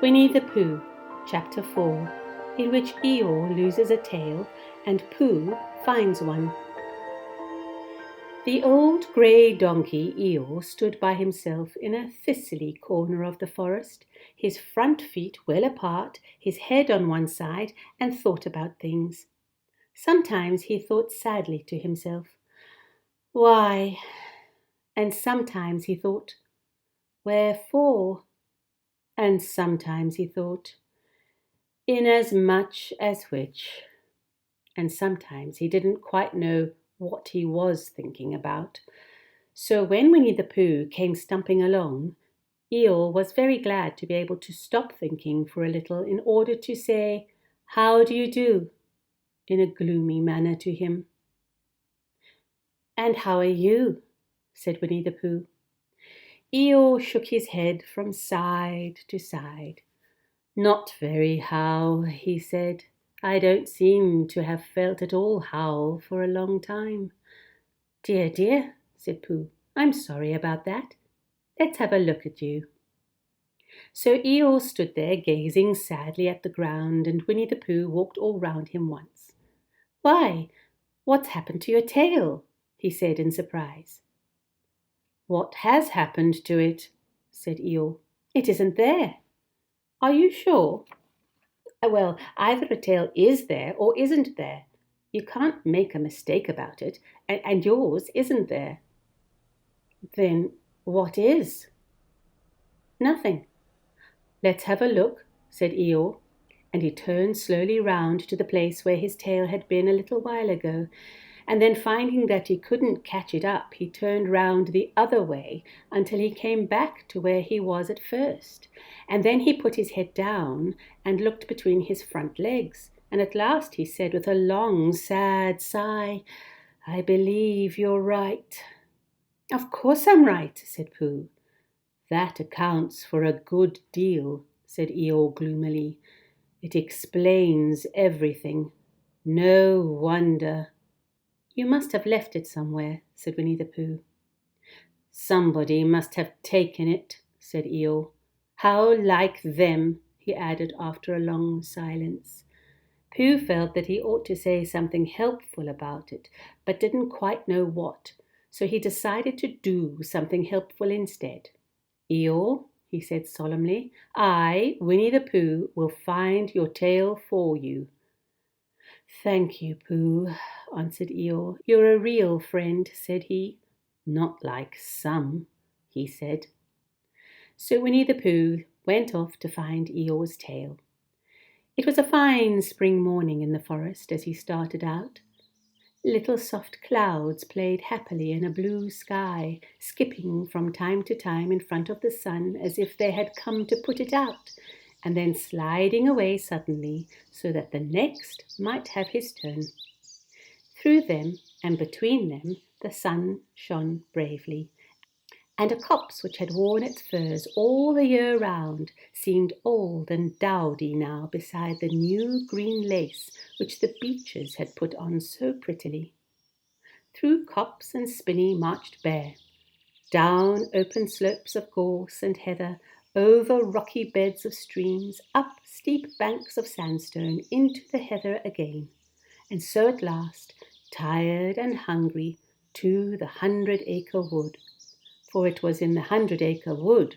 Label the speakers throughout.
Speaker 1: Winnie-the-Pooh, Chapter 4, in which Eeyore loses a tail and Pooh finds one. The old grey donkey Eeyore stood by himself in a thistly corner of the forest, his front feet well apart, his head on one side, and thought about things. Sometimes he thought sadly to himself, "Why?" And sometimes he thought, "Wherefore?" And sometimes he thought, "Inasmuch as which." And sometimes he didn't quite know what he was thinking about. So when Winnie-the-Pooh came stumping along, Eeyore was very glad to be able to stop thinking for a little in order to say, "How do you do?" in a gloomy manner to him. "And how are you?" said Winnie-the-Pooh. Eeyore shook his head from side to side. "Not very how," he said. "I don't seem to have felt at all how for a long time." "Dear, dear," said Pooh, "I'm sorry about that. Let's have a look at you." So Eeyore stood there gazing sadly at the ground, and Winnie-the-Pooh walked all round him once. "Why, what's happened to your tail?" he said in surprise. "What has happened to it?" said Eeyore. "It isn't there." "Are you sure?" "Well, either a tail is there or isn't there. You can't make a mistake about it, and yours isn't there." "Then what is?" "Nothing." "Let's have a look," said Eeyore, and he turned slowly round to the place where his tail had been a little while ago, and then finding that he couldn't catch it up, he turned round the other way until he came back to where he was at first, and then he put his head down and looked between his front legs, and at last he said with a long sad sigh, "I believe you're right." "Of course I'm right," said Pooh. "That accounts for a good deal," said Eeyore gloomily. "It explains everything. No wonder." "You must have left it somewhere," said Winnie-the-Pooh. "Somebody must have taken it," said Eeyore. "How like them," he added after a long silence. Pooh felt that he ought to say something helpful about it, but didn't quite know what, so he decided to do something helpful instead. "Eeyore," he said solemnly, "I, Winnie-the-Pooh, will find your tail for you." "Thank you, Pooh," answered Eeyore. "You're a real friend," said he. "Not like some," he said. So Winnie-the-Pooh went off to find Eeyore's tail. It was a fine spring morning in the forest as he started out. Little soft clouds played happily in a blue sky, skipping from time to time in front of the sun as if they had come to put it out, and then sliding away suddenly so that the next might have his turn. Through them and between them the sun shone bravely, and a copse which had worn its furs all the year round seemed old and dowdy now beside the new green lace which the beeches had put on so prettily. Through copse and spinney marched Bear, down open slopes of gorse and heather, over rocky beds of streams, up steep banks of sandstone, into the heather again, and so at last, tired and hungry, to the 100-acre wood. For it was in the 100-acre wood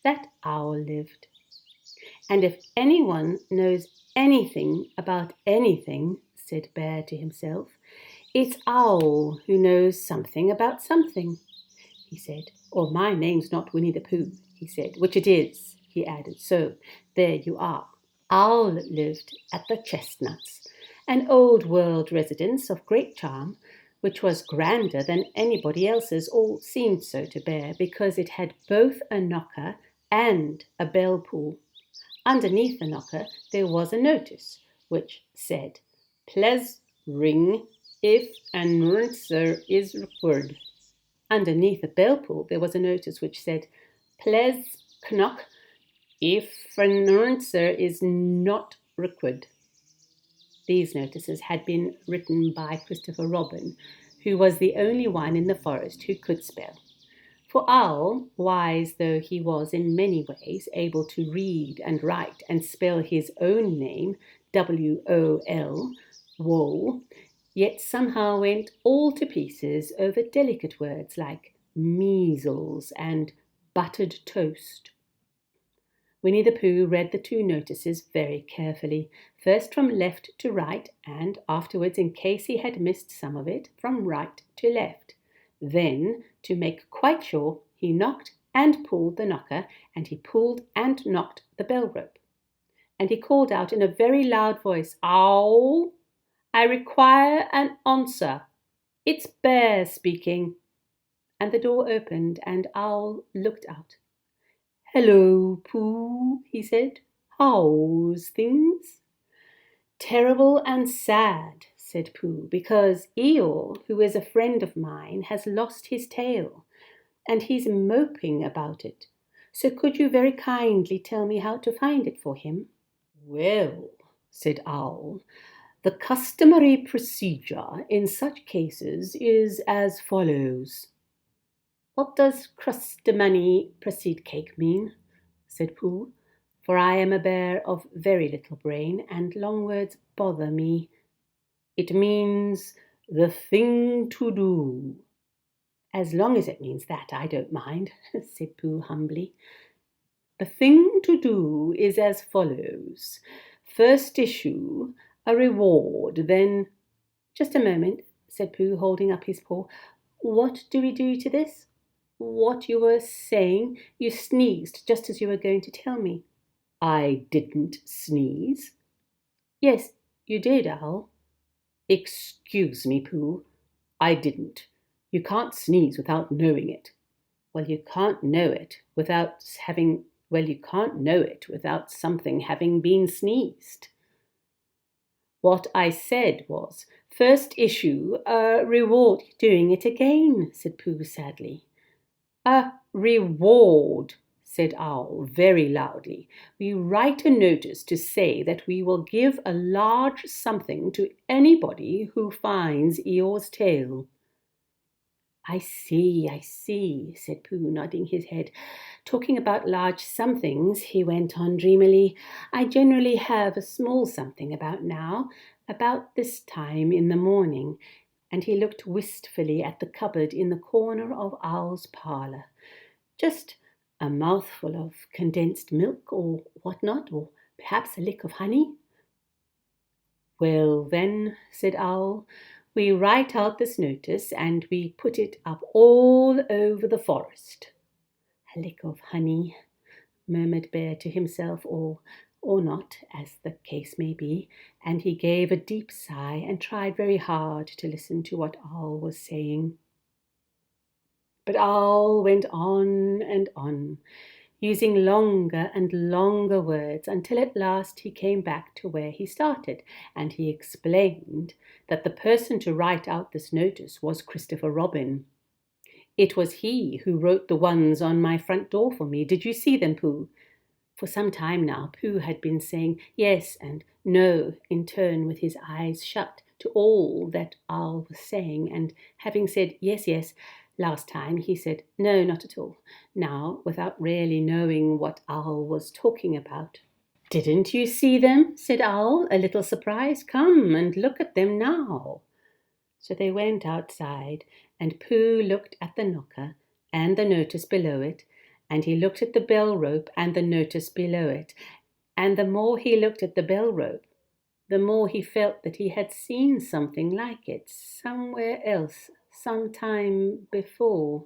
Speaker 1: that Owl lived. "And if anyone knows anything about anything," said Bear to himself, "it's Owl who knows something about something," he said. "Or my name's not Winnie-the-Pooh," he said, "which it is," he added. "So there you are." Owl lived at the Chestnuts, an old-world residence of great charm, which was grander than anybody else's, or seemed so to Bear, because it had both a knocker and a bell-pull. Underneath the knocker there was a notice, which said, "Please ring if an answer is required." Underneath the bell-pull there was a notice which said, "Please knock if an answer is not required." These notices had been written by Christopher Robin, who was the only one in the forest who could spell. For Owl, wise though he was in many ways, able to read and write and spell his own name, W-O-L, wool, yet somehow went all to pieces over delicate words like measles and buttered toast. Winnie-the-Pooh read the two notices very carefully, first from left to right, and afterwards, in case he had missed some of it, from right to left. Then, to make quite sure, he knocked and pulled the knocker, and he pulled and knocked the bell rope. And he called out in a very loud voice, "Owl, I require an answer. It's Bear speaking." And the door opened, and Owl looked out. "Hello, Pooh," he said. "How's things?" "Terrible and sad," said Pooh, "because Eeyore, who is a friend of mine, has lost his tail, and he's moping about it. So could you very kindly tell me how to find it for him?" "Well," said Owl, "the customary procedure in such cases is as follows." "What does crustamony proceed cake mean?" said Pooh, "for I am a bear of very little brain, and long words bother me." "It means the thing to do." "As long as it means that, I don't mind," said Pooh humbly. "The thing to do is as follows. First issue, a reward, then—" "Just a moment," said Pooh, holding up his paw. "What do we do to this?" "What you were saying. You sneezed just as you were going to tell me." "I didn't sneeze." "Yes, you did, Owl." "Excuse me, Pooh. I didn't. You can't sneeze without knowing it." "Well, you can't know it without something having been sneezed." "What I said was, first issue, a reward." "Doing it again," said Pooh sadly. "A reward," said Owl very loudly. "We write a notice to say that we will give a large something to anybody who finds Eeyore's tail." I see," said Pooh, nodding his head. "Talking about large somethings," he went on dreamily, "I generally have a small something about now, about this time in the morning." And he looked wistfully at the cupboard in the corner of Owl's parlour. "Just a mouthful of condensed milk, or what not, or perhaps a lick of honey." "Well, then," said Owl, "we write out this notice, and we put it up all over the forest." "A lick of honey," murmured Bear to himself, or not, as the case may be, and he gave a deep sigh and tried very hard to listen to what Owl was saying. But Owl went on and on, using longer and longer words, until at last he came back to where he started, and he explained that the person to write out this notice was Christopher Robin. "It was he who wrote the ones on my front door for me. Did you see them, Pooh?" For some time now, Pooh had been saying yes and no in turn with his eyes shut to all that Owl was saying, and having said yes, yes, last time he said no, not at all, now without really knowing what Owl was talking about. "Didn't you see them?" said Owl, a little surprised. "Come and look at them now." So they went outside, and Pooh looked at the knocker and the notice below it, and he looked at the bell rope and the notice below it, and the more he looked at the bell rope, the more he felt that he had seen something like it somewhere else some time before.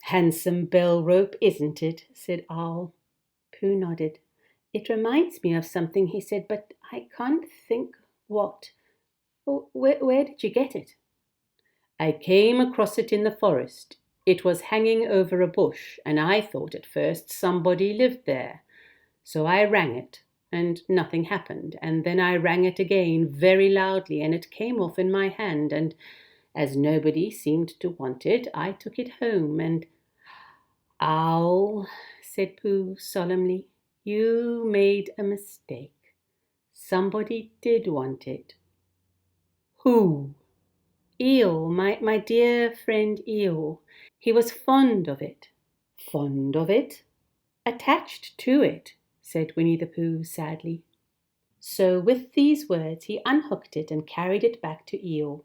Speaker 1: "Handsome bell rope, isn't it?" said Owl. Pooh nodded. "It reminds me of something," he said, "but I can't think what. Where did you get it?" "I came across it in the forest. It was hanging over a bush, and I thought at first somebody lived there. So I rang it, and nothing happened, and then I rang it again very loudly, and it came off in my hand, and as nobody seemed to want it, I took it home, and—" "Owl," said Pooh solemnly, "you made a mistake. Somebody did want it." "Who?" Eeyore, my dear friend Eeyore. He was fond of it." "Fond of it? Attached to it," said Winnie-the-Pooh sadly. So with these words he unhooked it and carried it back to Eeyore.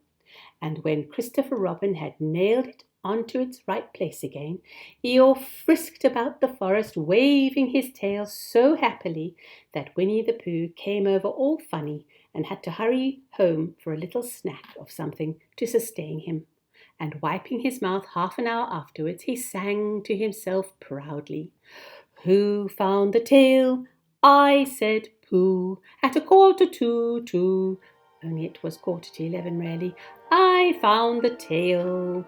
Speaker 1: And when Christopher Robin had nailed it onto its right place again, Eeyore frisked about the forest, waving his tail so happily that Winnie-the-Pooh came over all funny and had to hurry home for a little snack of something to sustain him. And wiping his mouth half an hour afterwards, he sang to himself proudly, "Who found the tail? I," said Pooh, "at 1/4 to 2." Only it was 1/4 to 11 really. "I found the tail."